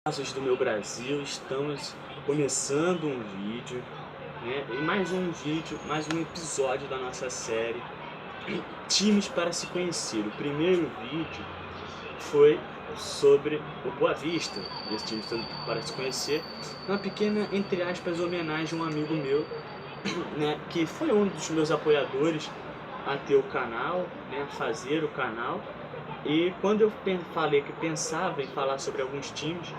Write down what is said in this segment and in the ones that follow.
Casos do meu Brasil, estamos começando um vídeo, né? E mais um vídeo, mais um episódio da nossa série Times para se conhecer. O primeiro vídeo foi sobre o Boa Vista, esse time para se conhecer, uma pequena, entre aspas, homenagem a um amigo meu, né, que foi um dos meus apoiadores a ter o canal, né, a fazer o canal. E quando eu falei que pensava em falar sobre alguns times,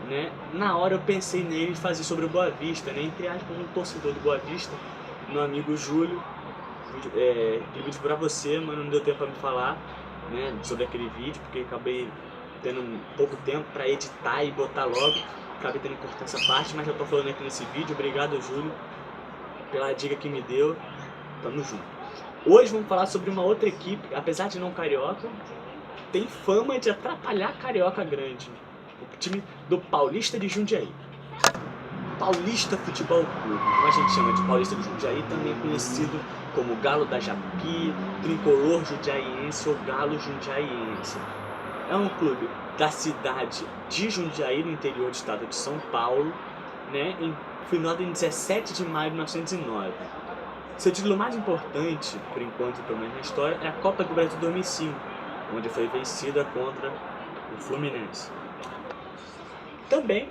né, na hora eu pensei nele e fazer sobre o Boa Vista, né, entre aspas, um torcedor do Boa Vista, meu amigo Júlio. Aquele vídeo pra você, mas não deu tempo pra me falar, né, sobre aquele vídeo, porque acabei tendo pouco tempo pra editar e botar logo, acabei tendo que cortar essa parte, mas já tô falando aqui nesse vídeo. Obrigado, Júlio, pela dica que me deu, tamo junto. Hoje vamos falar sobre uma outra equipe, apesar de não carioca, tem fama de atrapalhar carioca grande, o time do Paulista de Jundiaí. Paulista Futebol Clube, como a gente chama de Paulista de Jundiaí, também é conhecido como Galo da Japi, Tricolor Jundiaiense ou Galo Jundiaiense. É um clube da cidade de Jundiaí, no interior do estado de São Paulo, né? Fundado em 17 de maio de 1909. Seu título mais importante, por enquanto, pelo menos na história, é a Copa do Brasil 2005, onde foi vencida contra o Fluminense. Também,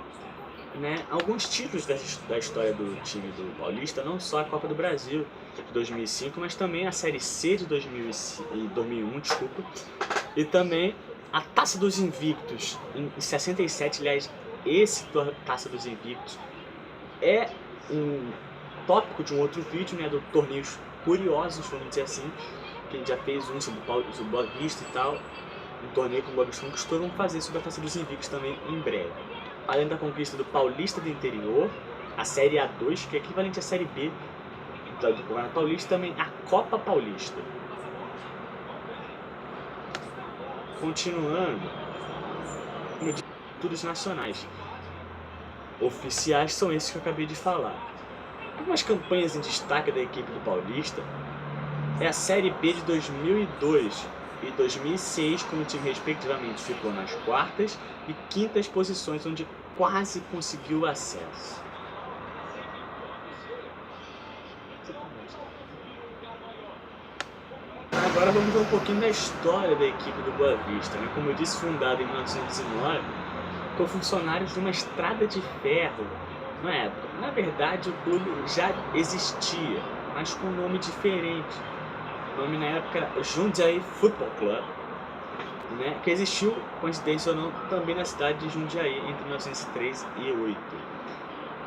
né, alguns títulos da história do time do Paulista, não só a Copa do Brasil de 2005, mas também a Série C de 2001, desculpa, e também a Taça dos Invictos em 67. Aliás, esse Taça dos Invictos é um tópico de um outro vídeo, né, do torneios curiosos, vamos dizer assim, que a gente já fez um sobre o Boa Vista e tal, um torneio que o Boa Vista conquistou. Vamos fazer sobre a Taça dos Invictos também em breve. Além da conquista do Paulista do Interior, a Série A2, que é equivalente à Série B do Campeonato Paulista, também a Copa Paulista. Continuando, como eu disse, títulos nacionais oficiais são esses que eu acabei de falar. Algumas campanhas em destaque da equipe do Paulista é a Série B de 2002 e 2006, quando o time respectivamente ficou nas quartas e quintas posições, onde quase conseguiu o acesso. Agora vamos ver um pouquinho da história da equipe do Boa Vista, né? Como eu disse, fundada em 1909, com funcionários de uma estrada de ferro na época. Na verdade, o clube já existia, mas com um nome diferente. O nome na época era Jundiaí Football Club, né? Que existiu, coincidência ou não, também na cidade de Jundiaí entre 1903 e 1908.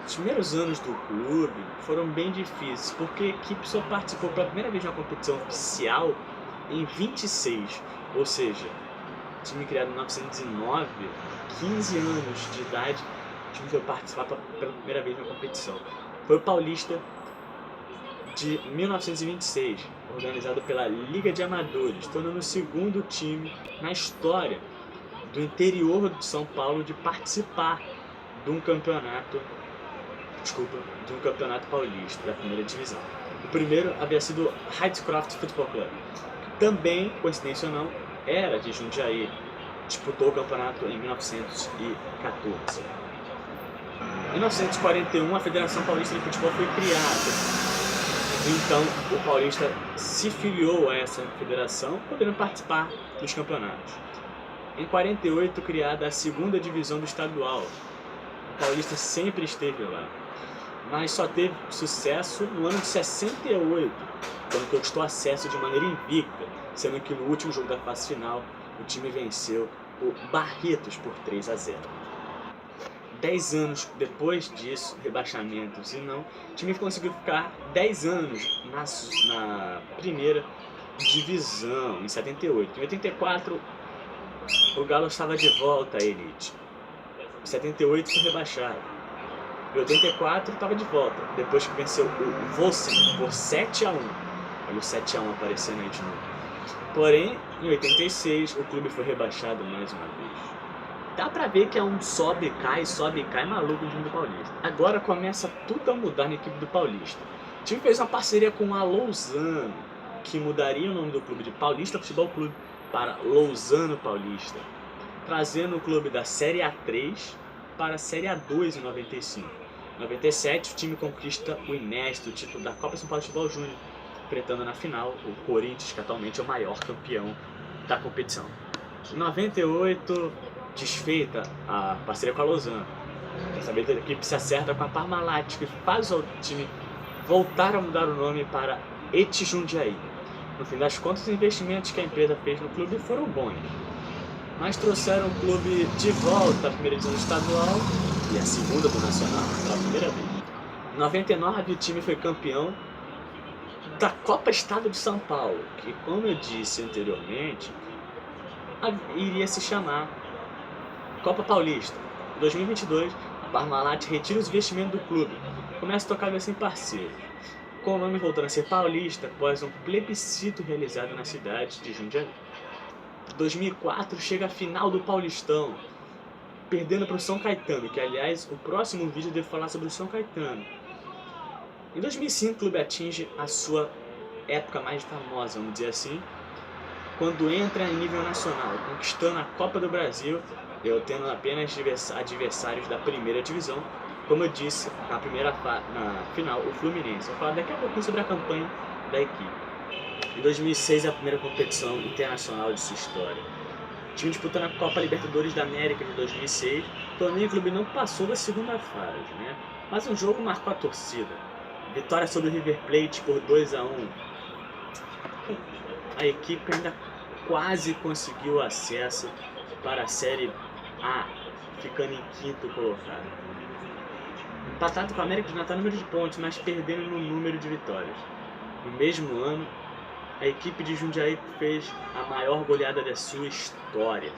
Os primeiros anos do clube foram bem difíceis, porque a equipe só participou pela primeira vez de uma competição oficial em 26, ou seja, time criado em 1909, 15 anos de idade, o time foi participar pela primeira vez de uma competição. Foi o Paulista de 1926, organizado pela Liga de Amadores, tornando o segundo time na história do interior de São Paulo de participar de um campeonato paulista, da primeira divisão. O primeiro havia sido o Highcroft Football Club, que também, coincidência ou não, era de Jundiaí, disputou o campeonato em 1914. Em 1941, a Federação Paulista de Futebol foi criada. Então, o Paulista se filiou a essa federação, podendo participar dos campeonatos. Em 48, criada a segunda divisão do estadual. O Paulista sempre esteve lá, mas só teve sucesso no ano de 68, quando conquistou acesso de maneira invicta, sendo que no último jogo da fase final, o time venceu o Barretos por 3-0. 10 anos depois disso, rebaixamentos e não, o time conseguiu ficar 10 anos na primeira divisão, em 78. Em 84, o Galo estava de volta à elite. Em 78 foi rebaixado. Em 84 estava de volta, depois que venceu o Wolfsburg por 7-1. Olha o 7-1 aparecendo aí de novo. Porém, em 86, o clube foi rebaixado mais uma vez. Dá pra ver que é um sobe e cai maluco no time do Paulista. Agora começa tudo a mudar na equipe do Paulista. O time fez uma parceria com a Lousano, que mudaria o nome do clube de Paulista Futebol Clube para Lousano Paulista. trazendo o clube da Série A3 para a Série A2 em 95. Em 97, o time conquista o inédito título da Copa São Paulo de Futebol Júnior, enfrentando na final o Corinthians, que atualmente é o maior campeão da competição. Em 98, desfeita a parceria com a Lausanne. Dessa vez a equipe se acerta com a Parmalat, que faz o time voltar a mudar o nome para ET Jundiaí. No fim das contas, os investimentos que a empresa fez no clube foram bons, mas trouxeram o clube de volta à primeira divisão estadual e à segunda do Nacional pela primeira vez. Em 99, o time foi campeão da Copa Estado de São Paulo, que, como eu disse anteriormente, iria se chamar Copa Paulista. Em 2022, a Parmalat retira os investimentos do clube e começa a tocar sem parceiro, com o nome voltando a ser Paulista após um plebiscito realizado na cidade de Jundiaí. Em 2004, chega a final do Paulistão, perdendo para o São Caetano, que aliás o próximo vídeo deve falar sobre o São Caetano. Em 2005, o clube atinge a sua época mais famosa, vamos dizer assim, quando entra em nível nacional, conquistando a Copa do Brasil, eu tendo apenas adversários da primeira divisão, como eu disse na final, o Fluminense. Vou falar daqui a pouquinho sobre a campanha da equipe. Em 2006 é a primeira competição internacional de sua história. O time disputando a Copa Libertadores da América de 2006, torneio o clube não passou da segunda fase, né? Mas um jogo marcou a torcida. Vitória sobre o River Plate por 2-1. A equipe ainda quase conseguiu acesso para a Série A, ficando em quinto colocado. Empatado com a América de Natal no número de pontos, mas perdendo no número de vitórias. No mesmo ano, a equipe de Jundiaí fez a maior goleada da sua história,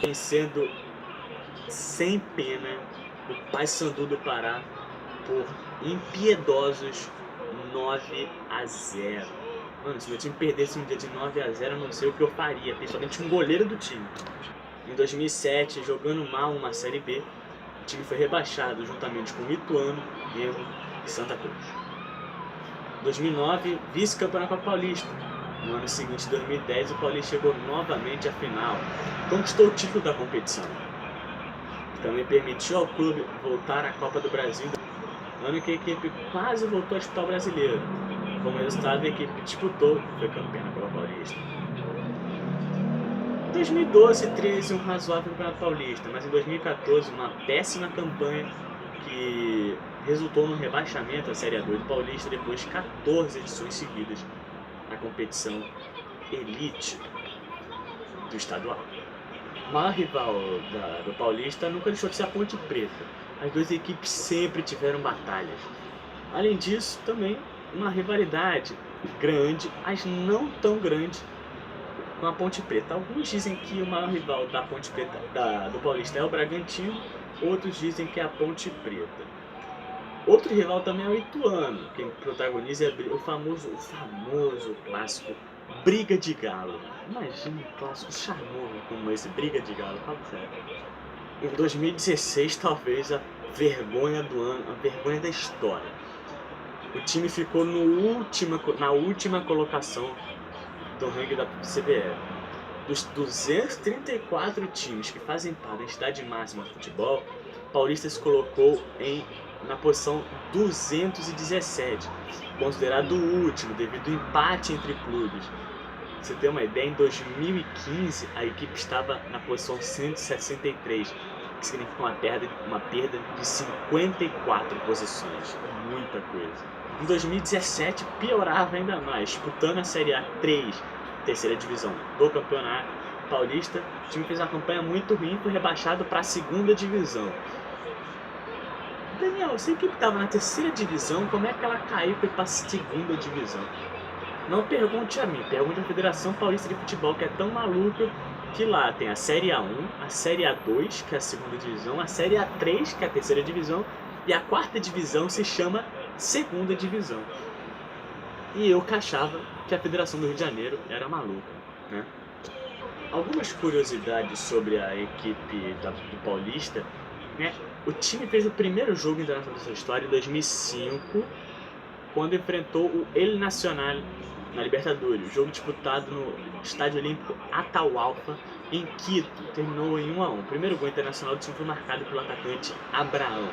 vencendo sem pena o Paysandu do Pará por impiedosos 9-0. Mano, se meu time perdesse um dia de 9-0, eu não sei o que eu faria, principalmente um goleiro do time. Em 2007, jogando mal uma Série B, o time foi rebaixado juntamente com Ituano, Remo e Santa Cruz. Em 2009, vice-campeão na Copa Paulista. No ano seguinte, 2010, o Paulista chegou novamente à final, conquistou o título da competição. Também permitiu ao clube voltar à Copa do Brasil, ano que a equipe quase voltou a disputar o Brasileiro. Como resultado, a equipe disputou e foi campeã na Copa Paulista. Em 2012 e 2013, um razoável Campeonato Paulista, mas em 2014, uma péssima campanha que resultou no rebaixamento da Série A2 do Paulista depois de 14 edições seguidas na competição elite do estadual. O maior rival do Paulista nunca deixou de ser a Ponte Preta. As duas equipes sempre tiveram batalhas. Além disso, também uma rivalidade grande, mas não tão grande, com a Ponte Preta. Alguns dizem que o maior rival da Ponte Preta do Paulista é o Bragantino, outros dizem que é a Ponte Preta. Outro rival também é o Ituano, quem protagoniza o famoso clássico Briga de Galo. Imagina um clássico charmoso como esse, Briga de Galo, fala sério. Em 2016, talvez a vergonha do ano, a vergonha da história. O time ficou na última colocação do ranking da CBF. Dos 234 times que fazem parte da entidade máxima do futebol, o Paulista se colocou na posição 217, considerado o último devido ao empate entre clubes. Pra você ter uma ideia, em 2015 a equipe estava na posição 163, que significa uma perda de 54 posições, muita coisa. Em 2017 piorava ainda mais, disputando a Série A3, terceira divisão do Campeonato Paulista. O time fez uma campanha muito ruim e foi rebaixado para a segunda divisão. Daniel, se a equipe estava na terceira divisão, como é que ela caiu para ir para a segunda divisão? Não pergunte a mim, pergunte à Federação Paulista de Futebol, que é tão maluca que lá tem a Série A1, a Série A2, que é a segunda divisão, a Série A3, que é a terceira divisão, e a quarta divisão se chama segunda divisão. E eu que achava que a Federação do Rio de Janeiro era maluca, né? Algumas curiosidades sobre a equipe do Paulista, né? O time fez o primeiro jogo internacional da sua história em 2005, quando enfrentou o El Nacional na Libertadores, jogo disputado no Estádio Olímpico Atahualpa, em Quito terminou em 1-1. O primeiro gol internacional do time foi marcado pelo atacante Abraão.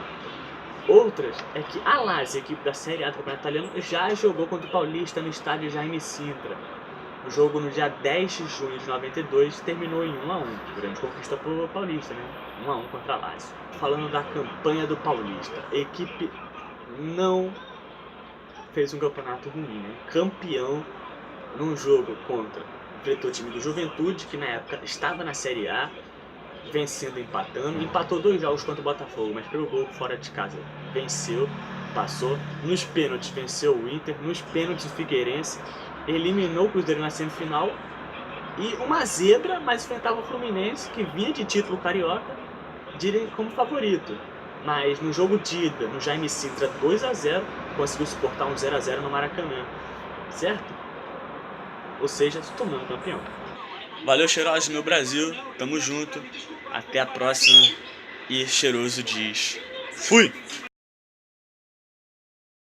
Outras é que a Lazio, a equipe da Série A do Campeonato Italiano, já jogou contra o Paulista no estádio Jaime Sintra. O jogo no dia 10 de junho de 92 terminou em 1-1. Grande conquista pro Paulista, né? 1-1 contra a Lazio. Falando da campanha do Paulista, a equipe não fez um campeonato ruim, né? Campeão num jogo contra o time do Juventude, que na época estava na Série A, vencendo, empatando. Empatou 2 jogos contra o Botafogo, mas pelo gol fora de casa venceu, passou. Nos pênaltis venceu o Inter, nos pênaltis o Figueirense, eliminou o Cruzeiro na semifinal. E uma zebra, mas enfrentava o Fluminense, que vinha de título carioca, como favorito. Mas no jogo de ida, no Jaime Sintra 2-0, conseguiu suportar um 0-0 no Maracanã, certo? Ou seja, se tornando campeão. Valeu, cheirosos, meu Brasil, tamo junto, até a próxima e cheiroso diz: fui!